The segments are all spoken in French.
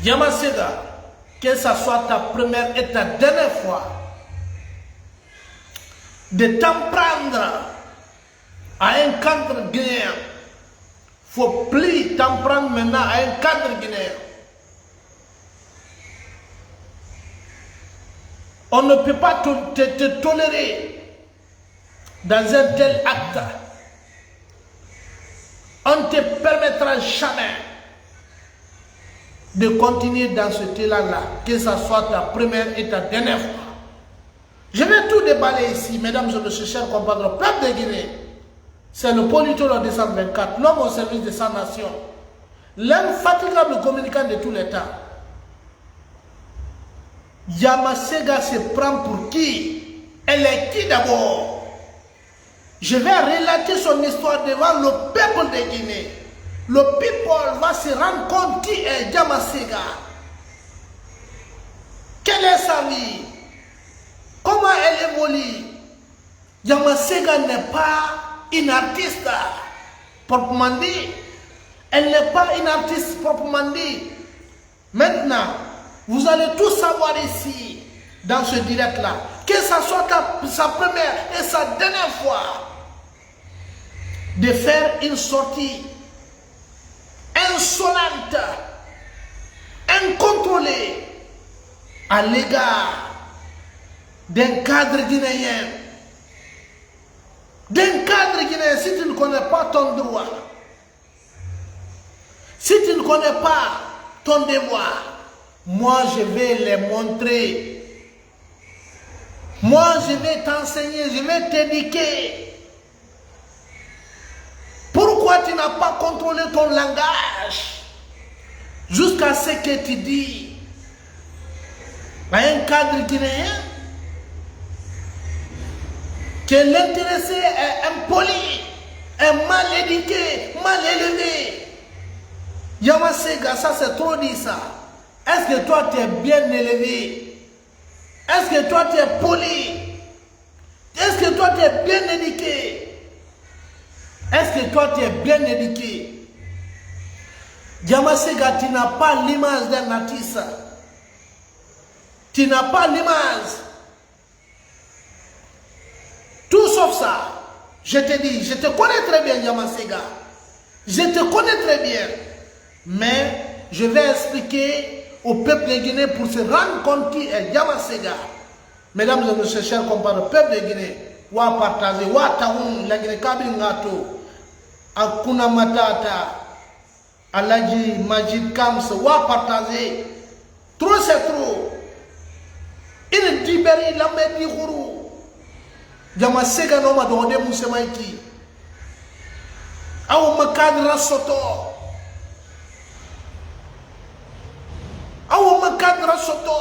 Yamasega, que ça soit ta première et ta dernière fois, de t'en prendre à un cadre guinéen. Faut plus t'en prendre maintenant à un cadre guinéen. On ne peut pas te tolérer dans un tel acte. On ne te permettra jamais de continuer dans ce élan-là, que ce soit ta première et ta dernière fois. Je vais tout déballer ici, mesdames et messieurs, chers compatriotes, peuple de Guinée. C'est le politologue 224, l'homme au service de sa nation, l'infatigable communicant de tous les temps. Yamasega se prend pour qui? Elle est qui d'abord? Je vais relater son histoire devant le peuple de Guinée. Le people va se rendre compte qui est Yamasega. Quelle est sa vie? Comment elle évolue? Yamasega n'est pas une artiste proprement dit. Elle n'est pas une artiste proprement dit. Maintenant, vous allez tout savoir ici, dans ce direct-là, que ce soit sa première et sa dernière fois, de faire une sortie insolente, incontrôlée, à l'égard d'un cadre guinéen. D'un cadre guinéen, si tu ne connais pas ton droit, si tu ne connais pas ton devoir, moi je vais les montrer. Moi je vais t'enseigner, je vais t'éduquer. Pourquoi tu n'as pas contrôlé ton langage jusqu'à ce que tu dis à un cadre guinéen que l'intéressé est impoli, est mal éduqué, mal élevé? Yamasega, ça c'est trop dit ça. Est-ce que toi tu es bien élevé? Est-ce que toi tu es poli? Est-ce que toi tu es bien éduqué? Est-ce que toi tu es bien éduqué? Yamasega, tu n'as pas l'image d'un artiste. Tu n'as pas l'image. Tout sauf ça. Je te dis, je te connais très bien, Yamasega. Je te connais très bien. Mais je vais expliquer au peuple de Guinée pour se rendre compte qui est Yamasega. Mesdames et messieurs, chers compatriotes, peuple de Guinée, wa partager, wa taoun, la Guinée kabingato, Akuna Matata, Aladji Majid Kams, wa partager. Trop c'est trop. Il libère la main du gourou. Yamasega no ma donné Moussemaïki. Aou Makadra Soto. Aou Makadra Soto.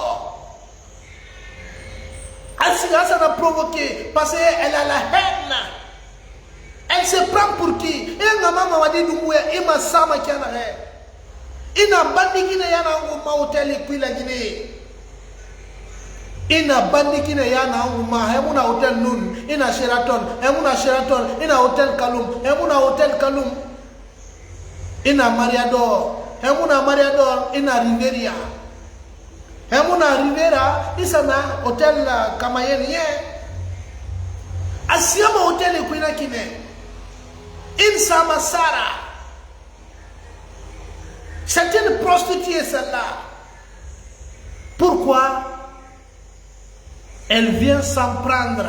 Asiga, ça l'a provoqué parce qu'elle a la haine. Elle se prend pour qui? Et la maman m'a dit Doumbouya, il m'a sama qui en a haine. Il n'a pas dit qu'il y a un hôtel et puis la Guinée. Ina bandi kine yana uma hemuna hotel nun ina Sheraton ina hotel Kalum hemuna hotel Kalum ina Mariador hemuna ina Riveria hemuna Rivera isana hotel Kamayeni asiama hotel kuina kine insa Masara. C'est une prostituée celle-là. Pourquoi? Elle vient s'en prendre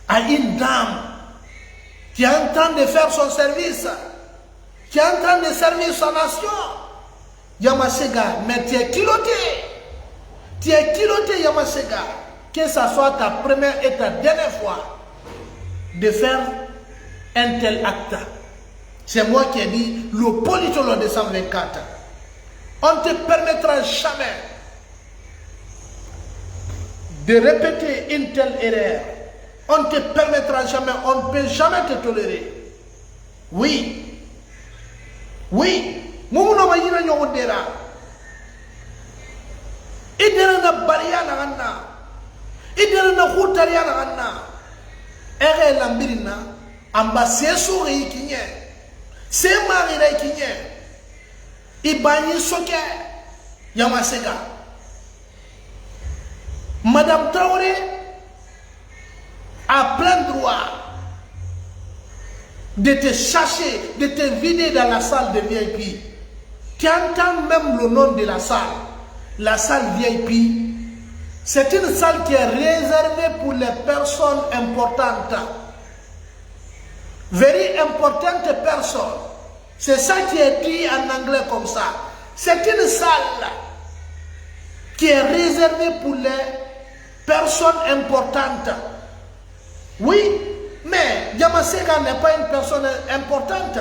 à une dame qui est en train de faire son service, qui est en train de servir sa nation. Yamasega, mais tu es culotté. Tu es culotté, Yamasega. Que ce soit ta première et ta dernière fois de faire un tel acte. C'est moi qui ai dit le politologue de 124. On ne te permettra jamais de répéter une telle erreur. On ne te permettra jamais, on ne peut jamais te tolérer. Oui. Oui. Moumouna mayina nyogondera. Idera na baria na ganna. Idera na khutaria na ganna. Ere lambirina amba seso reikinye. Se marira ikinye. Ibani soke. Yamasega. Madame Traoré a plein droit de te chercher, de te vider dans la salle de VIP. Tu entends même le nom de la salle VIP. C'est une salle qui est réservée pour les personnes importantes. Very important person. C'est ça qui est dit en anglais comme ça. C'est une salle qui est réservée pour les personnes importantes. Oui, mais Yamasega n'est pas une personne importante.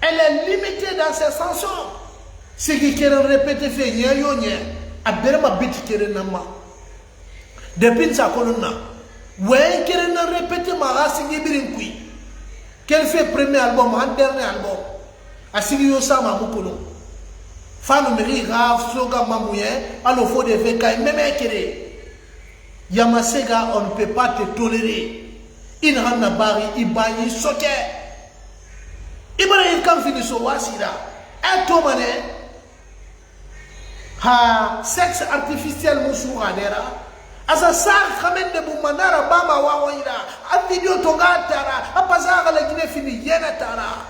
Elle est limitée dans ses chansons. Ce qui est répété fait yé aberma biti kerenama. Depuis sa colonna. Ouais, keren répété ma rasingi birinkui. Qu'elle fait premier album, un dernier album. Asigi Yosama Mukono. Femme Meri Raf, Soga Mamouye, alors faut des vécailles, même éclairé. Yamasega, on ne peut pas te tolérer. Il n'a pas bari, il baille, soke. Il quand finit son wasira. Un tomane. Ha, sexe artificiel moussura dera. Asa sar khamen de bumanara bama wawaira. A vidéo tonga tara. A pasara la Guinée fini yena tara.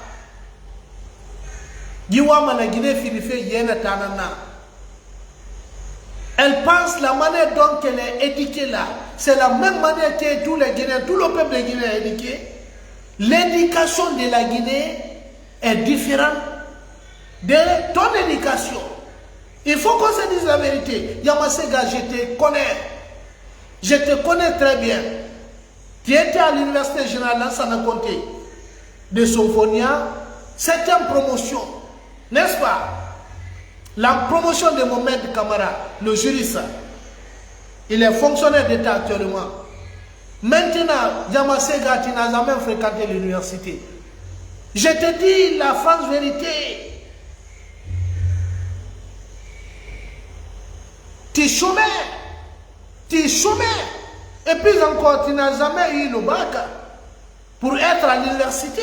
Yiwama la Guinée fini fait yena tara na. Elle pense la manière dont elle est éduquée là. C'est la même manière que tous les Guinéens, tout le peuple guinéen est éduqué. L'éducation de la Guinée est différente de ton éducation. Il faut qu'on se dise la vérité. Yamasega, je te connais. Je te connais très bien. Tu étais à l'université générale Lansana-Conté de Sophonia. C'était une promotion. N'est-ce pas? La promotion de Mohamed Kamara, le juriste. Il est fonctionnaire d'État actuellement. Maintenant, Yamasega, tu n'as jamais fréquenté l'université. Je te dis la franche vérité. Tu chômais. Tu chômais. Et puis encore, tu n'as jamais eu le bac pour être à l'université.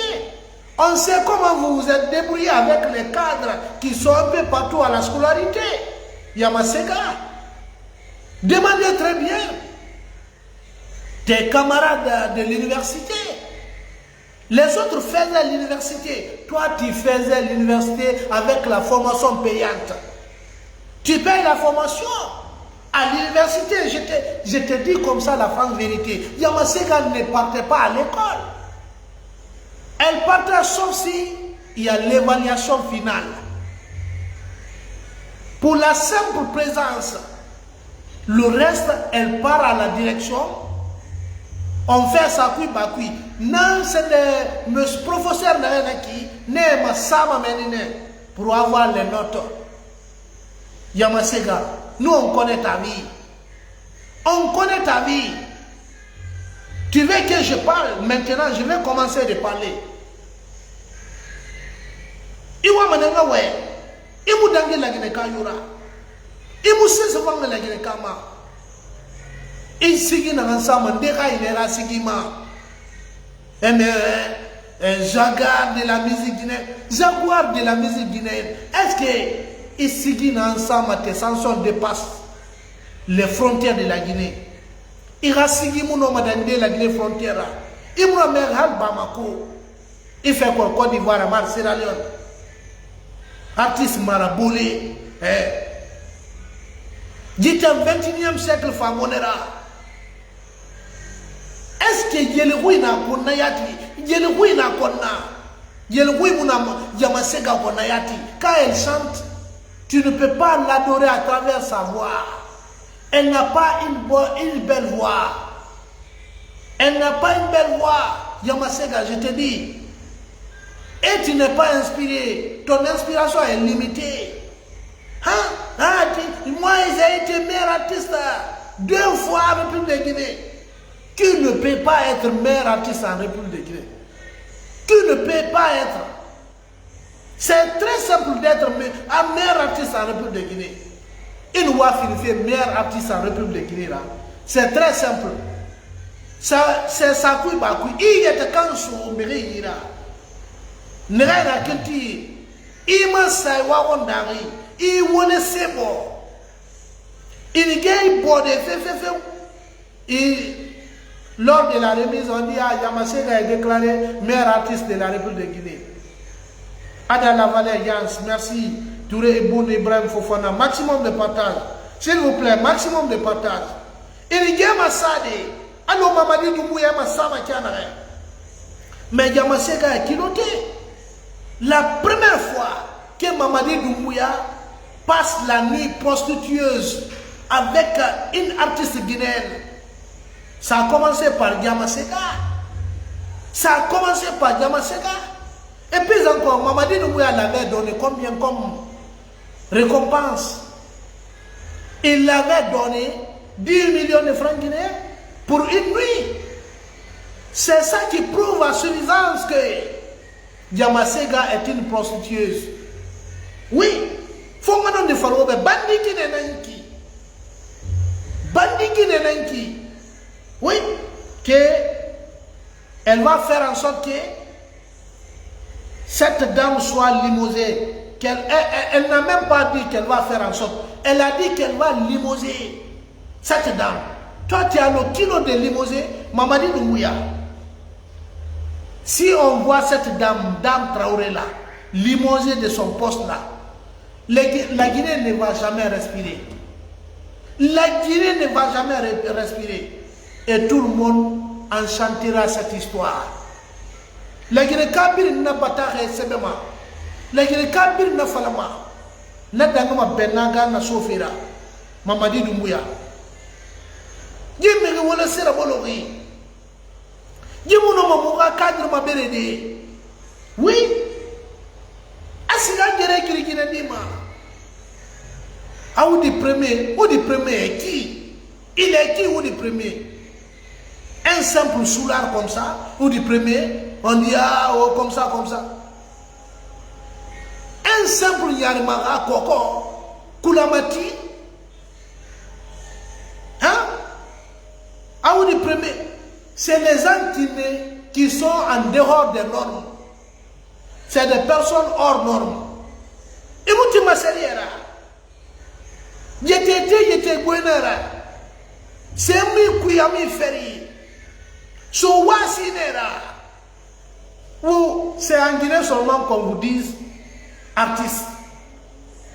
On sait comment vous vous êtes débrouillé avec les cadres qui sont un peu partout à la scolarité. Yamasega. Demandez très bien. Tes camarades de l'université. Les autres faisaient l'université. Toi, tu faisais l'université avec la formation payante. Tu payes la formation. À l'université, je te dis comme ça la franche vérité. Yamasega ne partait pas à l'école. Elle partait sauf si il y a l'évaluation finale. Pour la simple présence, le reste, elle part à la direction. On fait ça kui bakui. Non, c'est le professeur qui n'est pas ça pour avoir les notes. Yamasega, nous on connaît ta vie. On connaît ta vie. Tu veux que je parle? Maintenant, je vais commencer de parler. Iwa manenga we. Imu dangi la gine kayura. Imu sese wanga la gine kama. Isigi na ansama ndeka inera sigima. Jaguar de la musique guinéenne. Jaguar de la musique guinéenne. Est-ce que Isigi na ansama tes chansons dépassent les frontières de la Guinée? Irasigi muno madande la Guinée frontière. Imra Merhal Bamako. Il fait quoi Côte d'Ivoire, Mar Sierra Leone. Artiste Maraboulé. Dites au 21e siècle Famonera. Est-ce que Yelwi na konayati? Yelwi na konna. Yelwi muna Yamasega konayati. Quand elle chante, tu ne peux pas l'adorer à travers sa voix. Elle n'a pas une belle voix. Elle n'a pas une belle voix. Yamasega, je te dis. Et tu n'es pas inspiré. Ton inspiration est limitée. Hein? Moi, j'ai été meilleur artiste 2 fois en République de Guinée. Tu ne peux pas être meilleur artiste en République de Guinée. Tu ne peux pas être. C'est très simple d'être un meilleur artiste en République de Guinée. Une voix finit meilleur artiste en République de Guinée. C'est très simple. C'est ça qui va. Il y a des canaux au mérite. Nera Kinti, Ima Saiwa Ondari, Iwone Sebo, il gagne pour des et lors de la remise, on dit à Yamasega est déclaré meilleur artiste de la République de Guinée. Ada Lavalée, Yans, merci. Touré Eboun Ibrahim Fofana, maximum de partage. S'il vous plaît, maximum de partage. Il gagne Massade. Alors Mamadi Doumbouya Massama Kianare. Mais Yamasega est kiloté. La première fois que Mamadi Doumbouya passe la nuit prostitueuse avec une artiste guinéenne, ça a commencé par Yamasega. Ça a commencé par Yamasega. Et puis encore, Mamadi Doumbouya l'avait donné combien comme récompense? Il l'avait donné 10 millions de francs guinéens pour une nuit. C'est ça qui prouve à suffisance que Yamasega est une prostitueuse. Oui, faut que nous fassions des bandits qui n'ont bandit qui oui, qu'elle va faire en sorte que cette dame soit limosée. Elle n'a même pas dit qu'elle va faire en sorte. Elle a dit qu'elle va limoser cette dame. Toi, tu as le kilo de limosé, Mamadi Doumbouya. Si on voit cette dame Traoré là, limosée de son poste là, la Guinée ne va jamais respirer. La Guinée ne va jamais respirer. Et tout le monde enchantera cette histoire. La Guinée Kabir n'a pas taillé sebema. La Guinée Kabir n'a falama. N'a d'angama benaga na sofira. Mamadi Doumbouya. Jimmy wala sera bolori. Jimuno mamuga cadre ma berede. Oui. Asiga gere kirikina dima. Ah, ou du premier est qui? Il est qui ou du premier? Un simple soulard comme ça, ou du premier, on dit ah, oh, comme ça. Un simple Yarimara Koko, Koulamati, hein? Ah, ou du premier? C'est les intimés qui sont en dehors des normes. C'est des personnes hors normes. Et vous, tu m'as servi là. J'étais Gwenera. C'est mi Kuyami Ferry. So Wasinera. Ou c'est en Guinée seulement qu'on vous dise artiste.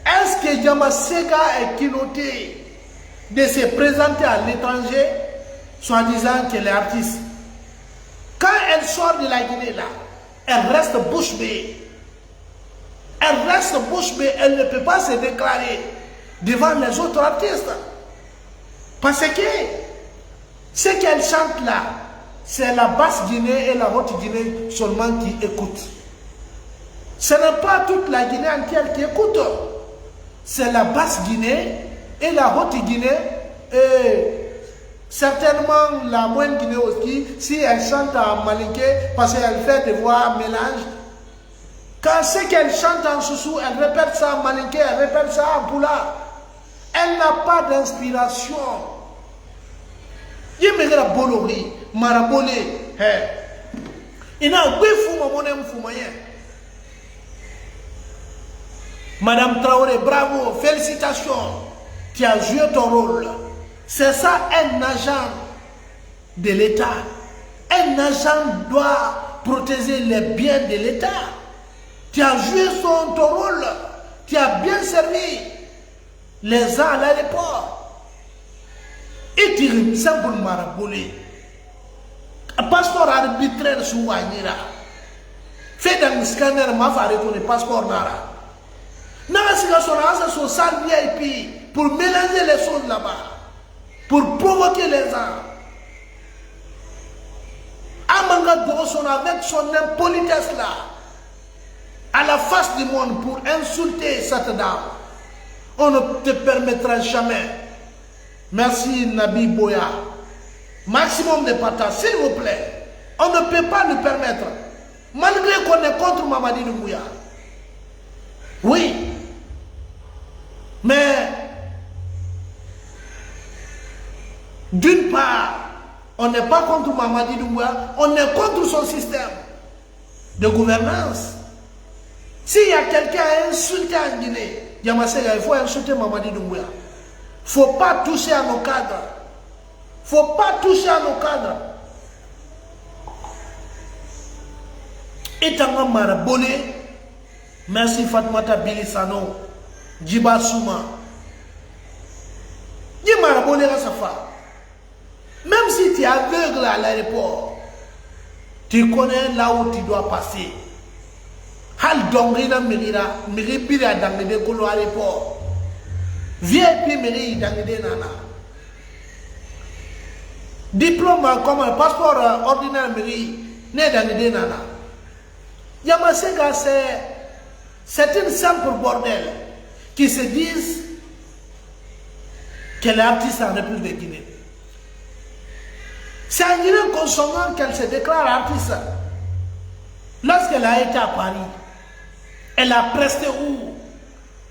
Est-ce que Yamasega est kinoté de se présenter à l'étranger, soit disant qu'elle est artiste? Quand elle sort de la Guinée là, elle reste bouche bée. Elle reste bouche bée, elle ne peut pas se déclarer devant les autres artistes. Parce que ce qu'elle chante là, c'est la basse Guinée et la haute Guinée seulement qui écoutent. Ce n'est pas toute la Guinée entière qui écoute. C'est la basse Guinée et la haute Guinée et certainement la moyenne Guinée aussi, si elle chante en malinké, parce qu'elle fait des voix mélange. Quand ce qu'elle chante en soussou, elle répète ça en malinké, elle répète ça en poula. Elle n'a pas d'inspiration. Il me dit bolori, marabolé. Il a oublié foumoyen. Madame Traoré, bravo, félicitations. Tu as joué ton rôle. C'est ça un agent de l'État. Un agent doit protéger les biens de l'État. Tu as joué ton rôle. Tu as bien servi les gens à l'aéroport. Et tu simplement maraboulé. Un passeport arbitraire sous Wanyira. Fait dans le scanner, m'a fait retourner passeport Nara. Nara Sigasora, son salle VIP pour mélanger les choses là-bas. Pour provoquer les gens. Amanga Doroson avec son impolitesse là, à la face du monde pour insulter cette dame. On ne te permettra jamais. Merci Nabi Boya. Maximum de partage, s'il vous plaît. On ne peut pas le permettre. Malgré qu'on est contre Mamadi Doumbouya. Oui. Mais d'une part, on n'est pas contre Mamadi Doumbouya, on est contre son système de gouvernance. S'il y a quelqu'un qui a insulté en Guinée, Yamasega, il faut insulter Mamadi Doumbouya. Il ne faut pas toucher à nos cadres. Il ne faut pas toucher à nos cadres. Et Tanga Marabole, merci Fatmata Bilisano, Djiba Souma. Dis Marabole à sa femme. Même si tu es aveugle à l'aéroport, tu connais là où tu dois passer. Hal dongrina mirira, miribira dangede kolo aéroport. VIP miri dangede nana. Diplôme comme un passeport ordinaire miri, ne dangede nana. Yamasega, c'est une simple bordel qui se disent qu'elle est artiste en République de Guinée. C'est en Guinée consommant qu'elle se déclare artiste. Lorsqu'elle a été à Paris, elle a presté où?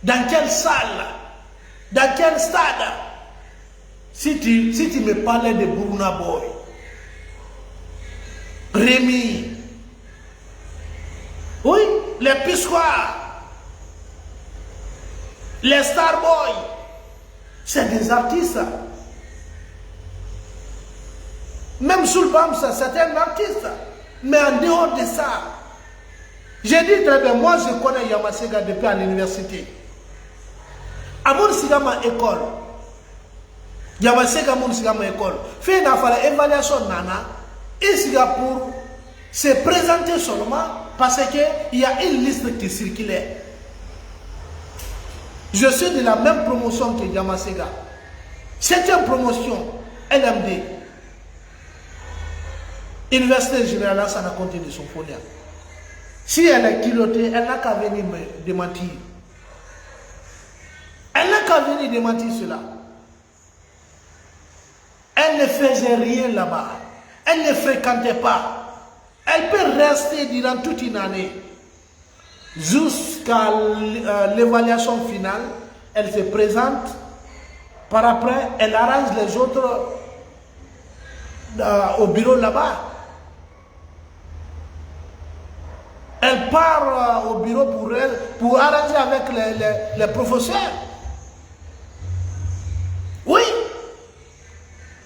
Dans quelle salle? Dans quel stade? Si tu me parlais de Buruna Boy, Rémi, oui, les Pissoirs, les Starboys, c'est des artistes. Même Soulbam, c'est un artiste. Mais en dehors de ça, j'ai dit très bien, moi je connais Yamasega depuis à l'université. À mon sigama école, Yamasega mon sigama école, fait une évaluation nana, et siga pour se présenter seulement parce qu'il y a une liste qui circulait. Je suis de la même promotion que Yamasega. C'est une promotion LMD. Université générale, ça n'a compté de son fournir. Si elle est kilotée, elle n'a qu'à venir me démentir. Elle n'a qu'à venir démentir cela. Elle ne faisait rien là-bas. Elle ne fréquentait pas. Elle peut rester durant toute une année. Jusqu'à l'évaluation finale, elle se présente. Par après, elle arrange les autres au bureau là-bas. Elle part au bureau pour arranger avec les professeurs. Oui.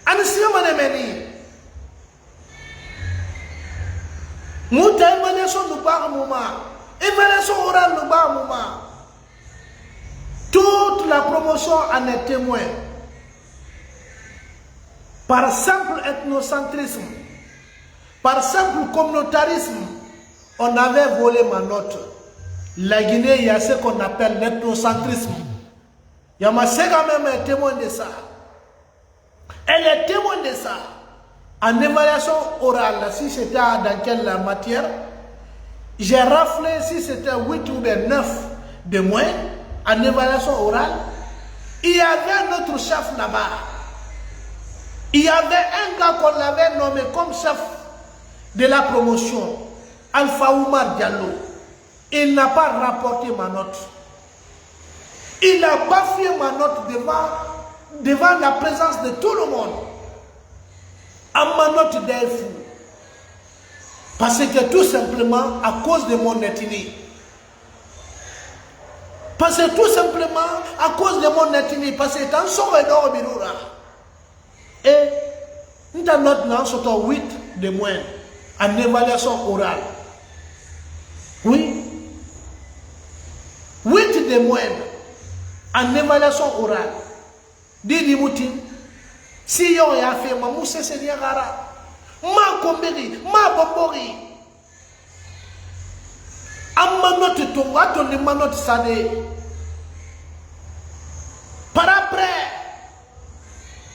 Anissima Manemeni. Mouta évaluation nous bar moment. Évaluation orale nous bar moment. Toute la promotion en est témoin. Par simple ethnocentrisme, par simple communautarisme, on avait volé ma note. La Guinée, il y a ce qu'on appelle l'ethnocentrisme. Yamasega même est témoin de ça. Elle est témoin de ça. En évaluation orale, si c'était dans quelle matière, j'ai raflé si c'était 8 ou 9 de moins. En évaluation orale, il y avait un autre chef là-bas. Il y avait un gars qu'on avait nommé comme chef de la promotion, Alpha Oumar Diallo. Il n'a pas rapporté ma note. Il a bafoué ma note devant la présence de tout le monde. À ma note d'un fou. Parce que tout simplement à cause de mon ethnie. Parce que tout simplement à cause de mon ethnie. Parce que dans son redor Birura. Et nous avons notre note 8 de moins en évaluation orale. Oui. 8 de moins en évaluation orale. Didi Moutin. Si yon y a fait ma mousse senyagara. Ma komberi, ma bombori. Amma note tonga toni ma note sade. Par après,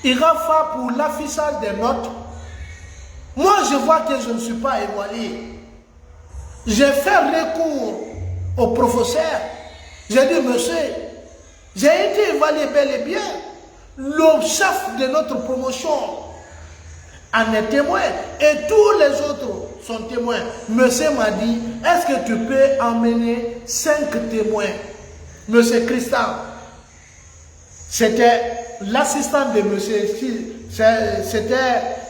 il va faire pour l'affichage des notes. Moi, je vois que je ne suis pas évalué. J'ai fait recours au professeur. J'ai dit, monsieur, j'ai été évalué bel et bien. Le chef de notre promotion en est témoin. Et tous les autres sont témoins. Monsieur m'a dit, est-ce que tu peux emmener 5 témoins? Monsieur Christian, c'était l'assistant de monsieur,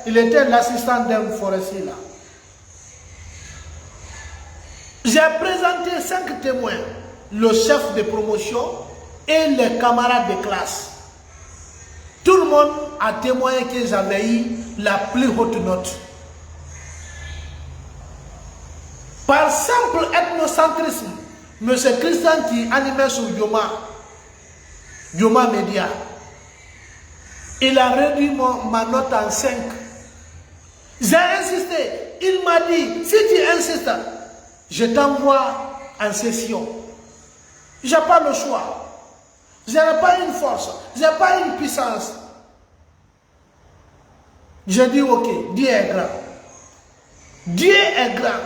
il était l'assistant d'un forestier là. J'ai présenté 5 témoins, le chef de promotion et les camarades de classe. Tout le monde a témoigné que j'avais eu la plus haute note. Par simple ethnocentrisme, M. Christian qui animait sur Yoma Media, il a réduit ma note en 5. J'ai insisté. Il m'a dit, si tu insistes, je t'envoie en session. Je n'ai pas le choix. Je n'ai pas une force. Je n'ai pas une puissance. J'ai dit, ok, Dieu est grand. Dieu est grand.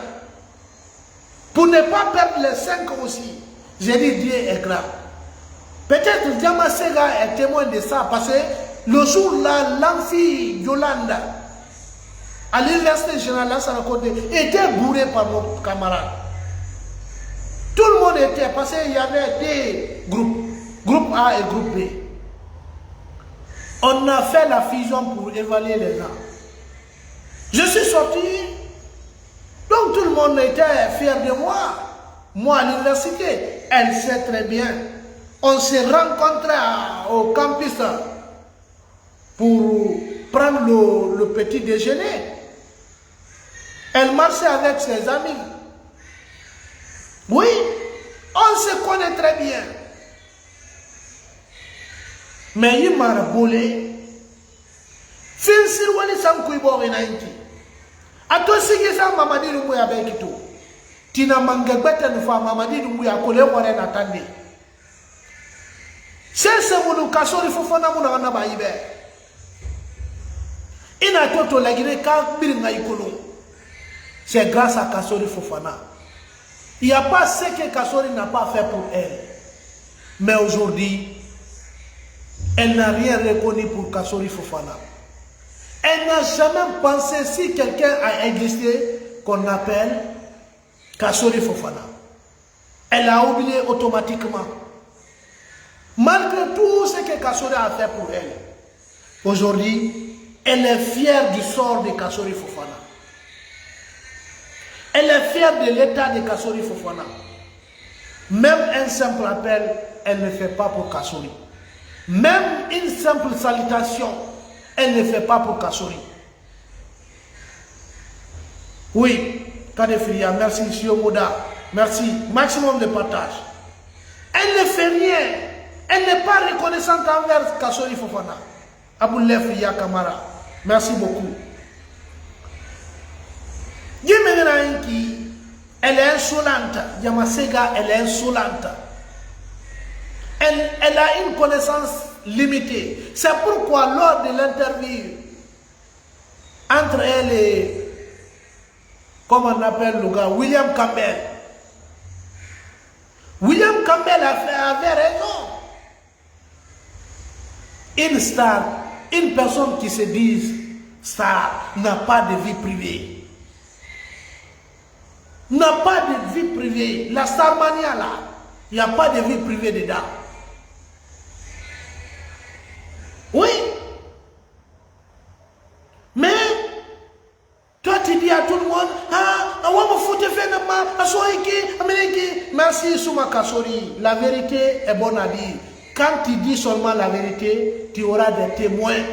Pour ne pas perdre les 5 aussi, j'ai dit, Dieu est grand. Peut-être Diamasega est témoin de ça, parce que le jour-là, l'amphi Yolanda, à l'université générale, était bourré par mon camarade. Tout le monde était, parce qu'il y avait des groupes, groupe A et groupe B. On a fait la fusion pour évaluer les gens. Je suis sorti, donc tout le monde était fier de moi. Moi à l'université, elle sait très bien. On s'est rencontrés au campus pour prendre le petit déjeuner. Elle marchait avec ses amis. Oui, on se connaît très bien. Mais il m'a volé. Finsir wali sam kuibo renainki. Ato sige sa mamadi rumbu ya bekito. Tina mangebete nufa mamadi rumbu ya kole wale natande. Sese munu kasori fofona muna wana baibe. Ina toto lagire ka biringa ikolo. C'est grâce à Kasori Fofana. Il n'y a pas ce que Kasori n'a pas fait pour elle. Mais aujourd'hui, elle n'a rien reconnu pour Kasori Fofana. Elle n'a jamais pensé si quelqu'un a existé qu'on appelle Kasori Fofana. Elle a oublié automatiquement. Malgré tout ce que Kasori a fait pour elle, aujourd'hui, elle est fière du sort de Kasori Fofana. Elle est fière de l'état de Kasori Fofana. Même un simple appel, elle ne fait pas pour Kasori. Même une simple salutation, elle ne fait pas pour Kasori. Oui, Kadefria, merci Monsieur Moda. Merci, maximum de partage. Elle ne fait rien. Elle n'est pas reconnaissante envers Kasori Fofana. Aboulef Kamara, merci beaucoup. Elle est insolente. Diamasega, elle est insolente. Elle a une connaissance limitée. C'est pourquoi lors de l'interview entre elle et, comment on appelle le gars, William Campbell. William Campbell avait raison. Une star, une personne qui se dit star, n'a pas de vie privée. N'a pas de vie privée. La Starmania là, il n'y a pas de vie privée dedans. Oui. Mais, toi tu dis à tout le monde, merci Souma Kasori. La vérité est bonne à dire. Quand tu dis seulement la vérité, tu auras des témoins.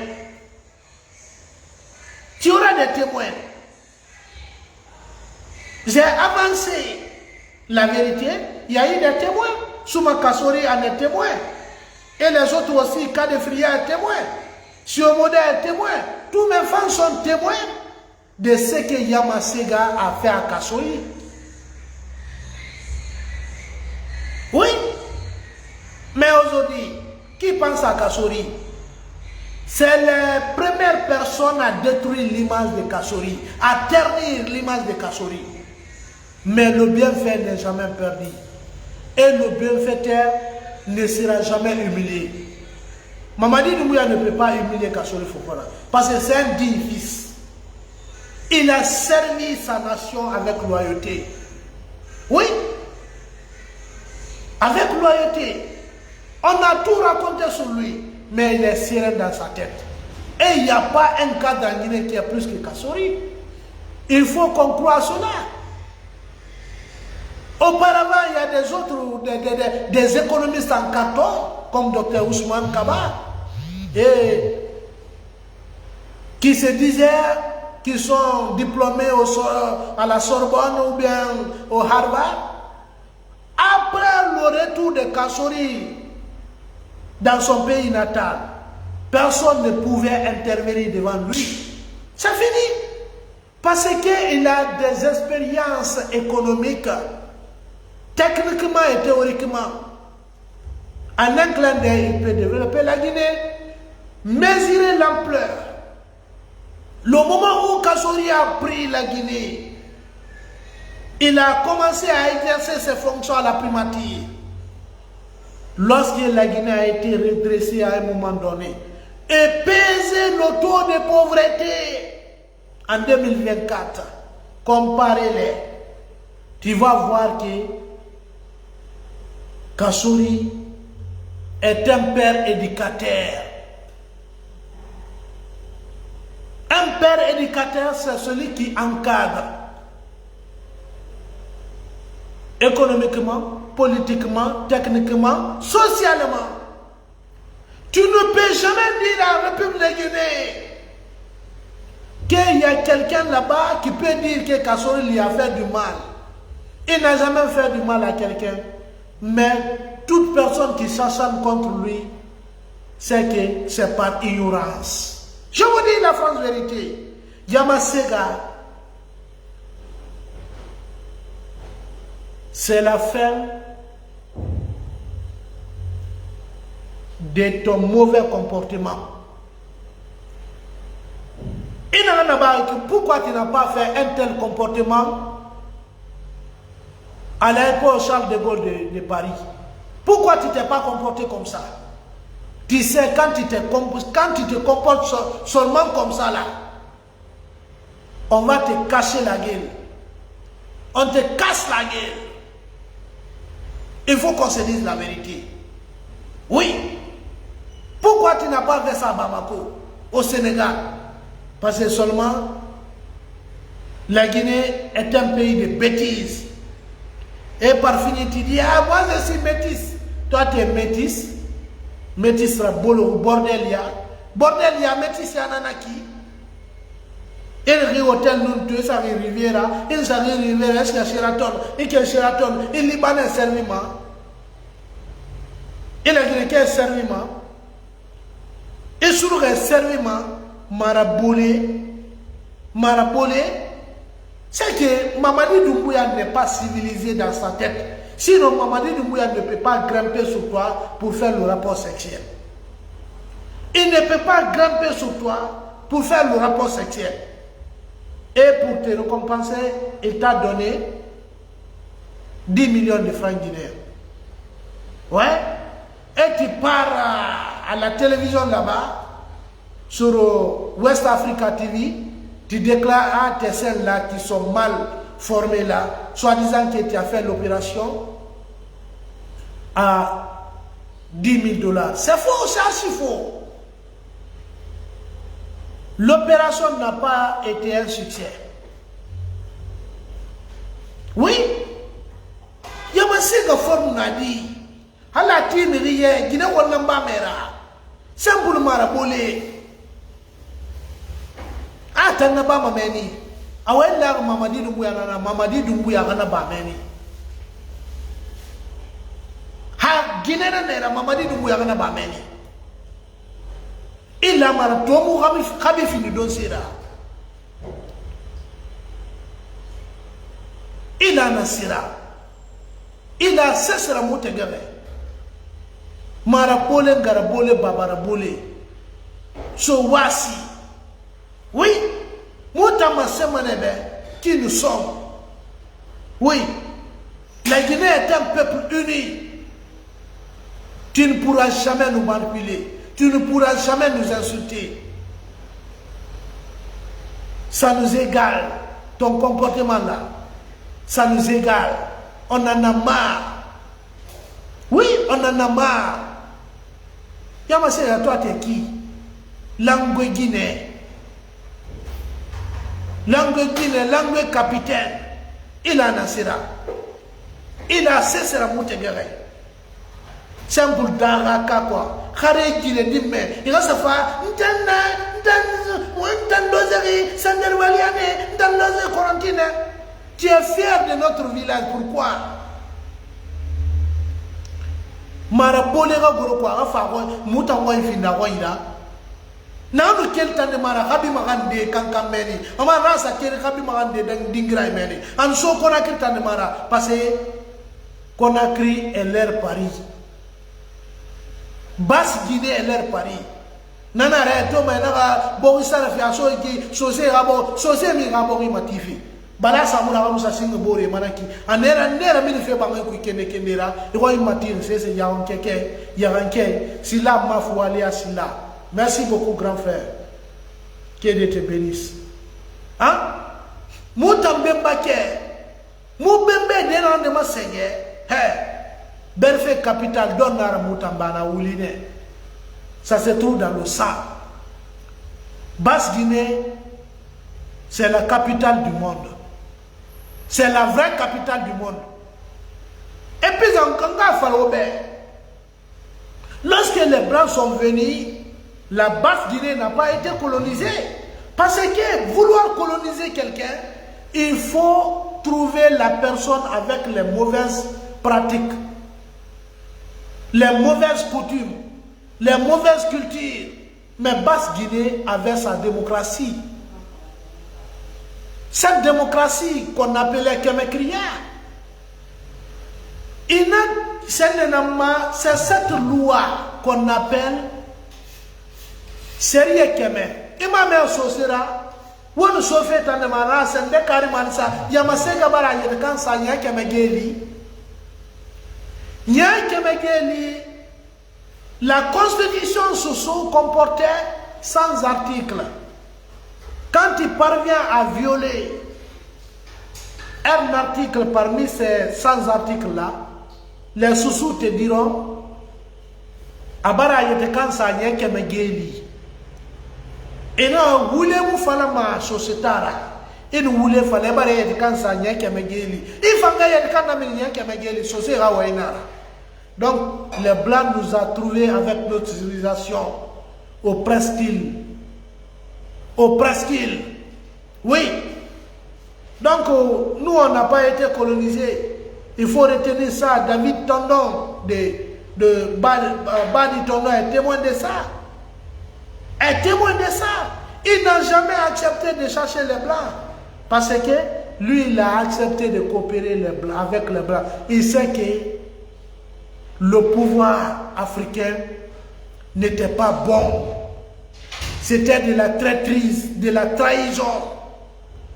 Tu auras des témoins. J'ai avancé la vérité, il y a eu des témoins. Souma Kasori en est témoin. Et les autres aussi, Kadefria est témoin. Siomoda est témoin. Tous mes fans sont témoins de ce que Yamasega a fait à Kasori. Oui. Mais aujourd'hui, qui pense à Kasori? C'est la première personne à détruire l'image de Kasori, à ternir l'image de Kasori. Mais le bienfait n'est jamais perdu. Et le bienfaiteur ne sera jamais humilié. Mamadi Doumbouya ne peut pas humilier Kasori Fofana. Parce que c'est un digne fils. Il a servi sa nation avec loyauté. Oui. Avec loyauté. On a tout raconté sur lui. Mais il est serein dans sa tête. Et il n'y a pas un cas dans Guinée qui est plus que Kasori. Il faut qu'on croie cela. Auparavant, il y a des autres, des économistes en carton, comme Dr Ousmane Kaba, et qui se disaient qu'ils sont diplômés à la Sorbonne ou bien au Harvard. Après le retour de Kassory dans son pays natal, personne ne pouvait intervenir devant lui. C'est fini. Parce qu'il a des expériences économiques, techniquement et théoriquement. En un clin d'œil, il peut développer la Guinée, mesurer l'ampleur. Le moment où Kassory a pris la Guinée, il a commencé à exercer ses fonctions à la primature. Lorsque la Guinée a été redressée à un moment donné, et peser le taux de pauvreté en 2024, comparez-les, tu vas voir que Kassory est un père éducateur. Un père éducateur, c'est celui qui encadre économiquement, politiquement, techniquement, socialement. Tu ne peux jamais dire à la République de Guinée qu'il y a quelqu'un là-bas qui peut dire que Kassory lui a fait du mal. Il n'a jamais fait du mal à quelqu'un. Mais toute personne qui s'acharne contre lui, c'est que c'est par ignorance. Je vous dis la franche vérité. Yamasega, c'est la fin de ton mauvais comportement. Pourquoi tu n'as pas fait un tel comportement à l'aéroport Charles de Gaulle de Paris? Pourquoi tu ne t'es pas comporté comme ça? Tu sais, quand tu te comportes seulement comme ça là, on va te cacher la gueule. On te casse la gueule. Il faut qu'on se dise la vérité. Oui. Pourquoi tu n'as pas fait ça à Bamako, au Sénégal? Parce que seulement la Guinée est un pays de bêtises. Et par finir, tu dis, ah, moi je suis métisse. Toi, tu es métisse. Métisse, bordel, bordel, métisse, nanaki. Il rit hôtel, nous, tu es à Riviera, il est à Riviera, il est à Sheraton, il est à Sheraton, il est Libanais serviment. Il est à serviment. Et sur le serviment, Maraboulé, c'est que Mamadi Doumbouya n'est pas civilisé dans sa tête. Sinon, Mamadi Doumbouya ne peut pas grimper sur toi pour faire le rapport sexuel. Il ne peut pas grimper sur toi pour faire le rapport sexuel. Et pour te récompenser, il t'a donné 10 millions de francs guinéens. Ouais. Et tu pars à la télévision là-bas, sur West Africa TV, tu déclares tes scènes là qui sont mal formées là, soi-disant que tu as fait l'opération à 10 000 $. C'est faux, c'est archi faux. L'opération n'a pas été un succès. Oui. Il y a un forme n'a dit. Hala timi riye, Guinée Wallamba mera. Simple marabolé. Ah, t'en as pas mameni. Awen là, Mamadi Doumbouya gana ba meni. Ha, Guinée nera, Mamadi Doumbouya gana ba meni. Il a maratomu kabi fini donsera. Il a nasira. Il a cessé la motegare. Marabole, garabole, babarabole. So wasi. Oui. Moutama semanebe. Qui nous sommes. Oui. La Guinée est un peuple uni. Tu ne pourras jamais nous manipuler. Tu ne pourras jamais nous insulter. Ça nous égale. Ton comportement là. Ça nous égale. On en a marre. Oui, on en a marre. Yamassé, toi, t'es qui? Langue Guinée. Langue Guinée, langue capitaine. Il en a sera. Il a cessé la montée de règne. C'est un boule d'araka quoi. Khare qui le dit mais il va se faire tu es fier de notre village, pourquoi? Marabolega goro quoi, afa muta wa finda wa ila. Na no kel tan de mara habi magande kankameni. Ama rasa kel habi magande dingra meni. An so kona kel tan de mara parce Conakry est leur Paris. Basse-Guinée est leur Paris. Nana reto mais naka borisara fi aso ki sosé rabo sosé mi rabo ri matifi. Bala samuna wa musa singa bore manaki. Anera mi fe bangai ku kende kendera. E ko imatin c'est yaron keke yaranke sila mafouali asila. Merci beaucoup grand frère. Que Dieu te bénisse. Hein? Moutambemba ke. Moubembe denan de ma seigneur. Berfe capitale d'Onara Moutambana Ouline. Ça se trouve dans le sang. Basse-Guinée, c'est la capitale du monde. C'est la vraie capitale du monde. Et puis en Kanga Falobé, lorsque les Blancs sont venus, la Basse-Guinée n'a pas été colonisée. Parce que vouloir coloniser quelqu'un, il faut trouver la personne avec les mauvaises pratiques, les mauvaises coutumes, les mauvaises cultures. Mais Basse-Guinée avait sa démocratie. Cette démocratie qu'on appelait Kémékria, c'est cette loi qu'on appelle Serie Kémé. Imam Sosera, où nous sommes fait en demandant, c'est un carrément ça. Yamasega Bara Yekan Sanya Kémégeli. La constitution se comportait sans article. Quand il parvient à violer un article parmi ces 100 articles-là, les sous te diront Abara Yekan Sanya Kémégeli. Et non, voulez-vous faire ma société? Et nous voulons faire les barrières de cancer, il y a il faut que donc, les Blancs nous ont trouvés avec notre civilisation au presqu'île. Au presqu'île. Oui. Donc, nous, on n'a pas été colonisés. Il faut retenir ça. David Tondon de Badi Tondon est témoin de ça. Est témoin de ça. Il n'a jamais accepté de chercher les Blancs. Parce que lui, il a accepté de coopérer les Blancs, avec les Blancs. Il sait que le pouvoir africain n'était pas bon. C'était de la traîtrise, de la trahison.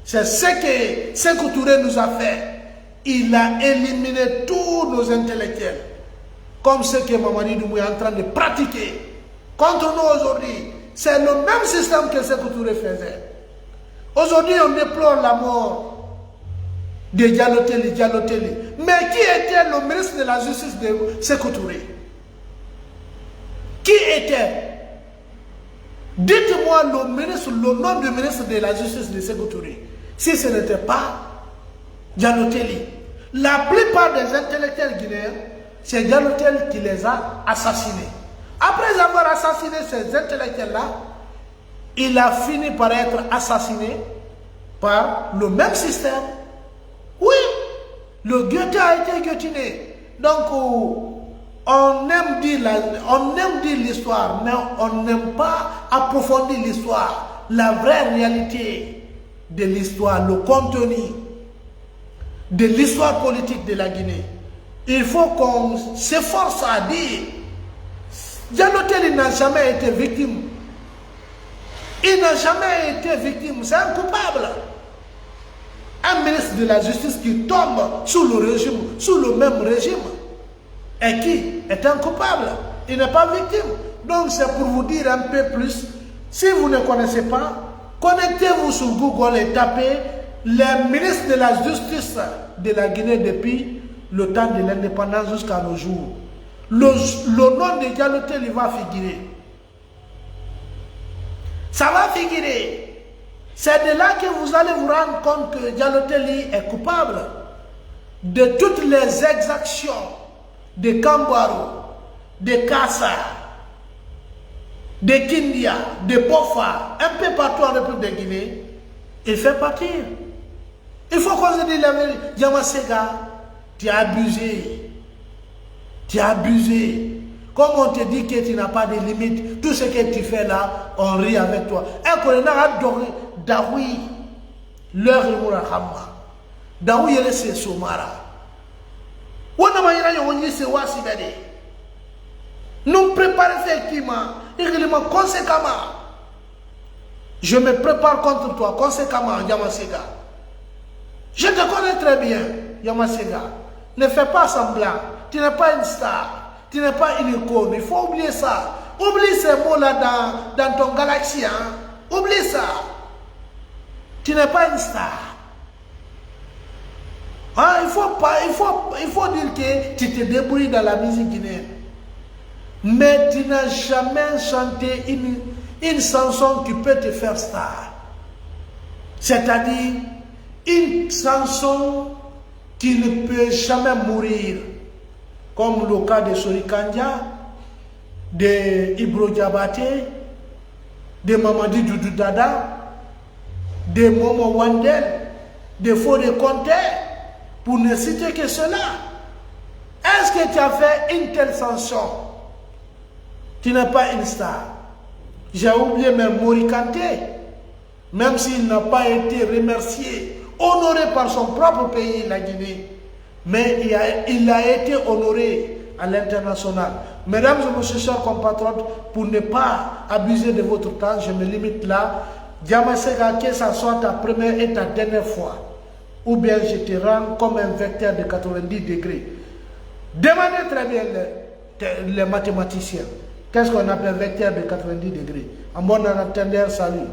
C'est ce que Sékou Touré nous a fait. Il a éliminé tous nos intellectuels. Comme ce que Mamadi Doumbouya est en train de pratiquer contre nous aujourd'hui. C'est le même système que Sékou Touré faisait. Aujourd'hui, on déplore la mort de Diallo-Telli. Mais qui était le ministre de la Justice de Sékou Touré? Qui était? Dites-moi le nom du ministre de la Justice de Sékou Touré. Si ce n'était pas Diallo-Telli. La plupart des intellectuels guinéens, c'est Diallo-Telli qui les a assassinés. Après avoir assassiné ces intellectuels-là, il a fini par être assassiné par le même système. Oui, le Goethe a été guillotiné. Donc, on aime dire l'histoire, mais on n'aime pas approfondir l'histoire. La vraie réalité de l'histoire, le contenu de l'histoire politique de la Guinée. Il faut qu'on s'efforce à dire, Diallo-Telli n'a jamais été victime. Il n'a jamais été victime, c'est un coupable. Un ministre de la Justice qui tombe sous le régime, sous le même régime, et qui est un coupable. Il n'est pas victime. Donc c'est pour vous dire un peu plus, si vous ne connaissez pas, connectez-vous sur Google et tapez les ministres de la Justice de la Guinée depuis le temps de l'indépendance jusqu'à nos jours. Le nom de Diallo-Telli va figurer. Ça va figurer. C'est de là que vous allez vous rendre compte que Diallo-Telli est coupable. de toutes les exactions de Kambaro, de Kassa, de Kindia, de Bofa, un peu partout en République de Guinée, il fait partir. Il faut qu'on se dise la vérité. Yamasega, tu as abusé. Tu as abusé. Comme on te dit que tu n'as pas de limite, tout ce que tu fais là, on rit avec toi. Et qu'on a adoré, Daoui, leur Mourahama. Daoui, il est Somara. On a manié, on y se voit si bien. Nous préparons effectivement, réellement, conséquemment. Je me prépare contre toi, conséquemment, Yamasega. Je te connais très bien, Yamasega. Ne fais pas semblant. Tu n'es pas une star. Tu n'es pas une icône. Il faut oublier ça. Oublie ces mots-là dans ton galaxie. Hein? Oublie ça. Tu n'es pas une star. Hein? Il faut dire que tu te débrouilles dans la musique guinéenne. Mais tu n'as jamais chanté une chanson qui peut te faire star. C'est-à-dire une chanson qui ne peut jamais mourir. Comme le cas de Sori Kandia, de Ibro Diabaté, de Mamadi Doudou Dada, de Momo Wandel, de Fodé Conté, pour ne citer que cela. Est-ce que tu as fait une telle chanson? Tu n'es pas une star. J'ai oublié même Mori Kanté, même s'il n'a pas été remercié, honoré par son propre pays, la Guinée. Mais il a été honoré à l'international. Mesdames et messieurs, chers compatriotes, pour ne pas abuser de votre temps, je me limite là. Yamasega, que ça soit ta première et ta dernière fois, ou bien je te rends comme un vecteur de 90 degrés. Demandez très bien les mathématiciens. Qu'est-ce qu'on appelle vecteur de 90 degrés? En bon entendeur, salut.